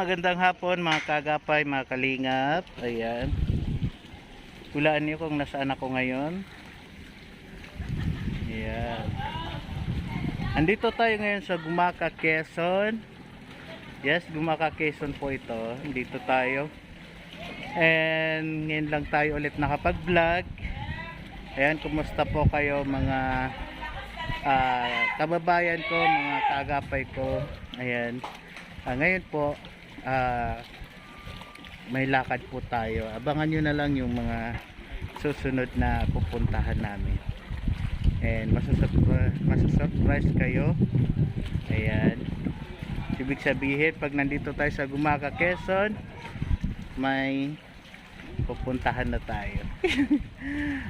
magandang hapon mga kagapay, mga kalingap. Ayan. Hulaan niyo kung nasaan ako ngayon. Ayan. Andito tayo ngayon sa Gumaka, Quezon. Yes, Gumaka, Quezon po ito. Andito tayo. And ngayon lang tayo ulit nakapag-vlog. Ayan, kumusta po kayo mga kababayan ko, mga kagapay ko. Ayan. Ngayon po may lakad po tayo. Abangan nyo na lang yung mga susunod na pupuntahan namin. And masasurprise kayo. Ayan. Ibig sabihin, pag nandito tayo sa Gumaka, Quezon, may pupuntahan na tayo.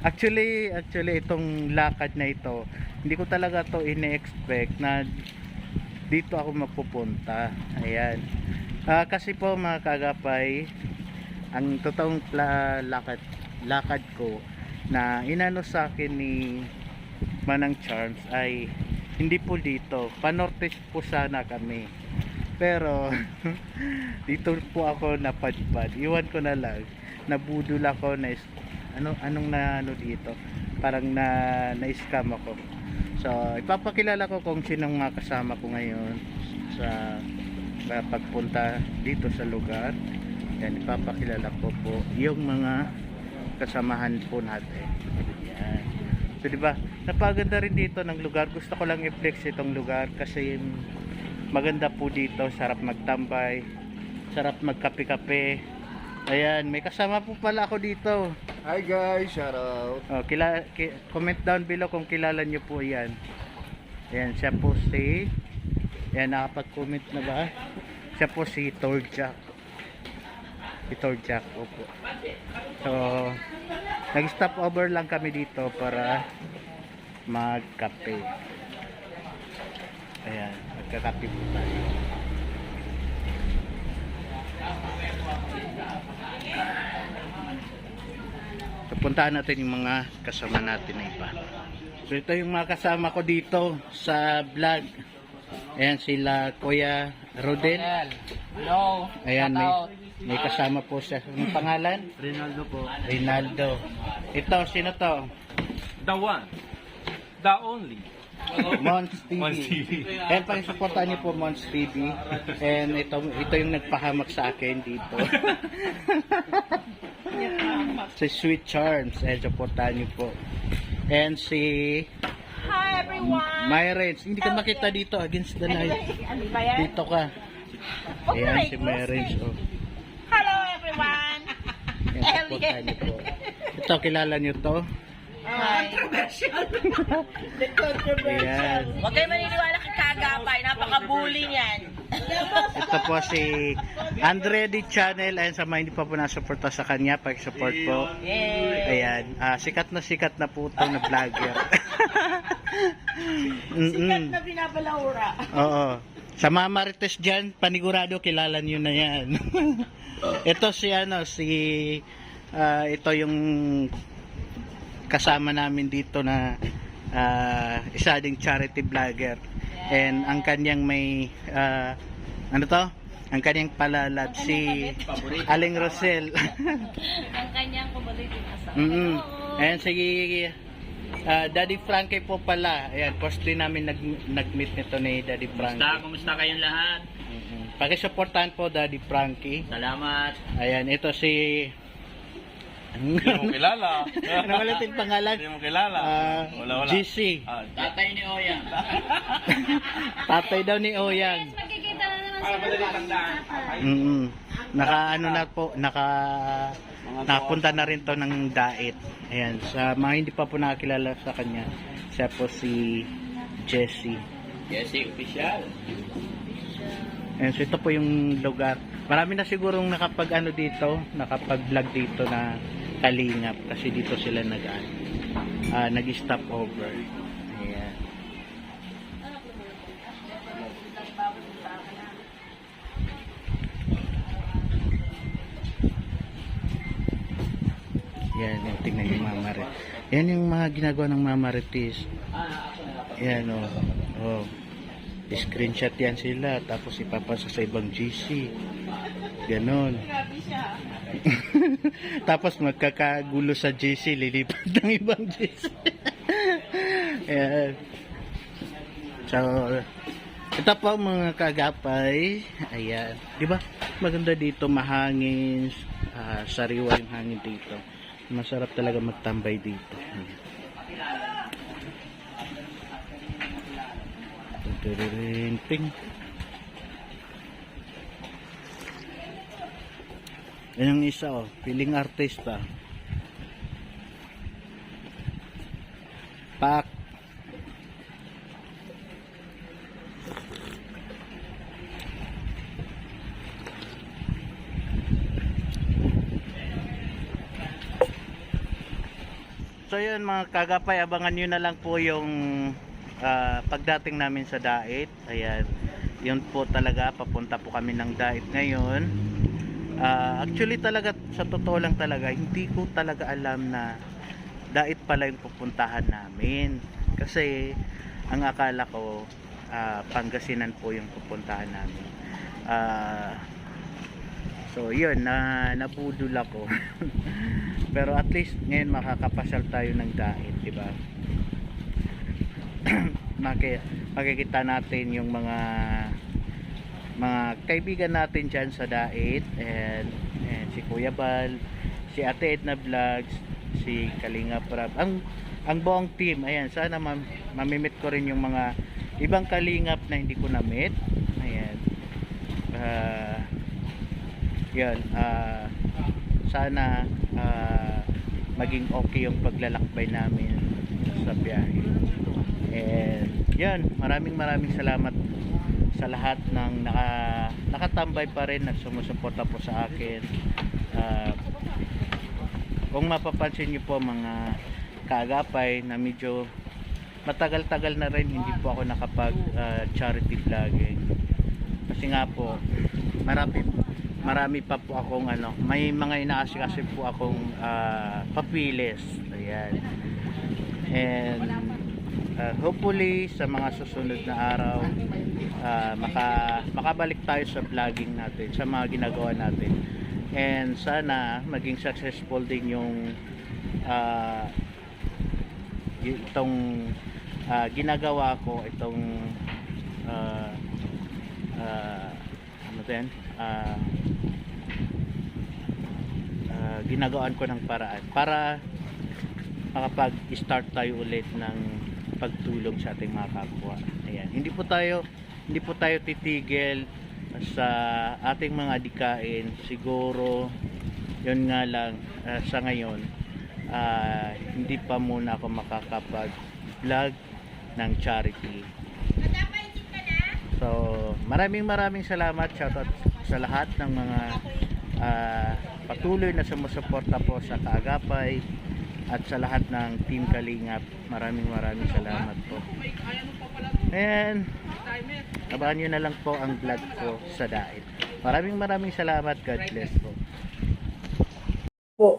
actually itong lakad na ito, hindi ko talaga to ine-expect na dito ako mapupunta. Ayan. Kasi po mga kagapay, ang totoong lakad ko na inano sa akin ni Manang Charms ay hindi po dito. Panorte po sana kami. Pero dito po ako napadpad. Iwan ko na lang. Nabudol ako na anong na ano dito. Parang na-scam ako. So, ipapakilala ko kung sinong mga kasama ko ngayon sa pagpunta dito sa lugar. Yan, ipapakilala ko po yung mga kasamahan po natin. Yan. So, diba, napaganda rin dito ng lugar. Gusto ko lang i-flex itong lugar kasi maganda po dito. Sarap magtambay, sarap magkape-kape. Ayan, may kasama po pala ako dito. Hi guys, shout out. Comment down below kung kilala nyo po yan. Ayan, siya po si, ayan, nakapag-comment na ba? Siya po si Torjack. Si Torjack, opo. So, nag-stop over lang kami dito para magkape. Ayan, magkakape po tayo. So, puntahan natin yung mga kasama natin na iba. So, ito yung mga kasama ko dito sa vlog. Ayan sila Kuya Rodel. Hello. Ayan, may kasama po siya. Anong pangalan? Rinaldo po. Rinaldo. Ito, sino to? The one, the only. Mons TV. Mons TV. Ayan, pang-supportan niyo po Mons TV. And ito yung nagpahamak sa akin dito. Si Sweet Charms. Ayan, supportan niyo po. And si Hi everyone. Myrens. Hindi ka makita dito against the light. Ano ba yan? Dito ka. Ayan si Myrens. Oh. Hello everyone. Ayan, supportan niyo po. Ito, kilala niyo to? Controversial. The controversial. Ayan. Huwag kayo maniniwala kay Kagapay. Napaka-bully niyan. Ito po si Andre D. Channel. Ayan, sa mga hindi pa po nasuporta sa kanya, pag-support po. Yay. Ayan, sikat na po ito na vlogger. Sikat na pinapalaura. Oo. Sa mga marites dyan, panigurado kilala nyo na yan. Ito ito yung kasama namin dito na isa ding charity vlogger. And ang kanyang may ang kanyang palalab si Aling Rosel. Ang kanyang kumalitin asawa. Ayan, sige, Daddy Frankie po pala. Ayan, first din namin nag-meet nito ni Daddy Frankie. Kumusta kayong lahat? Pakisuportahan po Daddy Frankie. Salamat. Ayan, ito si Hindi mo kilala. ano ulit yung pangalan? Hindi mo kilala. Wala. GC. Tatay ni Oyang. Tatay daw ni Oyang. Magkikita na naman Para madali tandaan. Nakapunta na rin to ng Dait. Ayan, sa mga hindi pa po nakakilala sa kanya, siya po si Jessie. Jesse official. Ayan, so ito po yung lugar. Marami na sigurong nakapag-vlog dito na kalingap kasi dito sila nag-stop over. Ayan. Yan, yung tingnan yung Mama Ret. Yan yung mga ginagawa ng Mama Retis. Yan oh. Screenshot yan sila tapos ipapasa sa ibang GC. Ganon. Grabe siya. Tapos magkakagulo sa GC, lilipat ng ibang GC. Ayan. So, ito po mga kagapay. Ayan. Di ba? Maganda dito, mahangin, sariwa yung hangin dito. Masarap talaga magtambay dito. Ayan. Ping. Yan yung isa, oh, piling artista. Pak. So yun mga kagapay, abangan nyo na lang po yung pagdating namin sa Dait. Ayan, yun po talaga, papunta po kami ng Dait ngayon. Actually talaga, sa totoo lang talaga, hindi ko talaga alam na Dait pala yung pupuntahan namin. Kasi ang akala ko Pangasinan po yung pupuntahan namin. So yun, nabudol ako. Pero at least ngayon makakapasyal tayo ng Dait, di ba? Makikita natin yung mga kaibigan natin dyan sa Dait, and si Kuya Bal, si Ate Edna Vlogs, si Kalinga Prab, ang buong team. Ayan, sana mamimit ko rin yung mga ibang kalingap na hindi ko na-meet. Ayan. Yun, sana maging okay yung paglalakbay namin sa biyahe. And yan, maraming salamat sa lahat ng nakatambay pa rin at sumusuporta po sa akin. Kung mapapansin nyo po mga kaagapay, na medyo matagal-tagal na rin hindi po ako nakapag charity vlogging. Kasi nga po marami pa po akong may mga inaasikaso po akong papilis. Ayan. And hopefully sa mga susunod na araw makabalik tayo sa vlogging natin, sa mga ginagawa natin, and sana maging successful din yung itong ginagawa ko, itong ginagawaan ko ng paraan para makapag-start tayo ulit ng pagtulong sa ating mga kapwa. Ayan. Hindi po tayo titigil sa ating mga adikain. Siguro yun nga lang, sa ngayon hindi pa muna ako makakapag-vlog ng charity. So maraming salamat, shoutout sa lahat ng mga patuloy na sumusuporta po sa Kaagapay at sa lahat ng Team Kalingap. Maraming salamat po. And abangan nyo na lang po ang vlog ko sa Dait. Maraming salamat. God bless po. Po,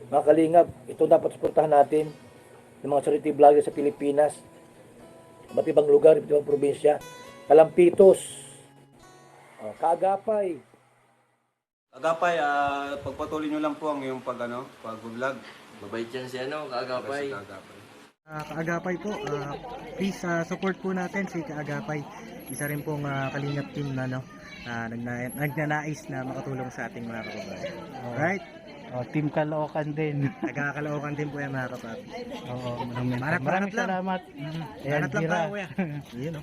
mga Kalingap, ito dapat suportahan natin ng mga charity vlogger sa Pilipinas, iba't ibang lugar, iba't ibang probinsya. Kalampitos, Kaagapay. Agapay, pagpatuloy nyo lang po ang iyong pag-vlog. Mabait yan si Kaagapay. Kaagapay po, please support po natin si Kaagapay. Isa rin pong kalingap team na nagnanais na makatulong sa ating mga kababayan. Alright? Team Caloocan din. Nagkakalookan din po yan mga kapatid. Oo, Hanap maraming lang. salamat. Ayan, Hanap lang Gira. tayo kuya. Yun o.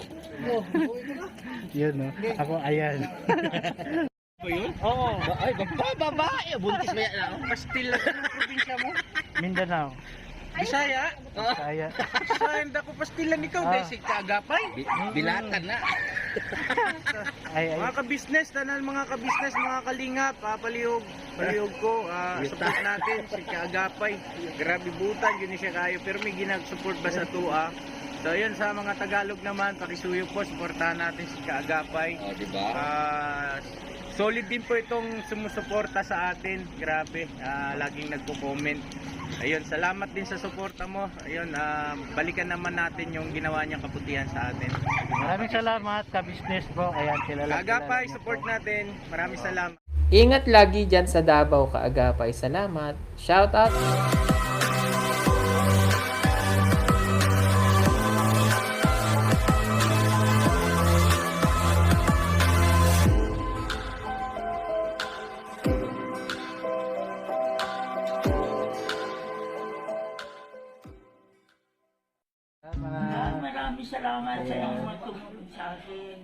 Yun, no? Ako, ayan. Oo. Ay, babae. Buntis ba yan? Pastil lang ang probinsya mo. Mindanao. Bisaya. Kaya. Saan ako pastilan ikaw dahil si Kaagapay. Bilatan na. Ay. Mga ka-business, tanan mga ka-business, mga kalingap, palihog ko, support natin si Kaagapay. Grabe butan, yun siya kayo, pero may ginag-support ba sa tua? So yun, sa mga Tagalog naman, pakisuyo po, supportahan natin si Kaagapay. Diba? Solid din po itong sumusuporta sa atin, grabe, laging nagko-comment. Ayun, salamat din sa suporta mo. Ayun, balikan naman natin yung ginawa niyang kabutihan sa atin. Maraming salamat, ka-business po. Ayan, kilala. Kaagapay, support natin. Maraming salamat. Ingat lagi dyan sa Davao, Kaagapay. Salamat. Shout out. Maraming salamat sa inyong tumulong sa akin.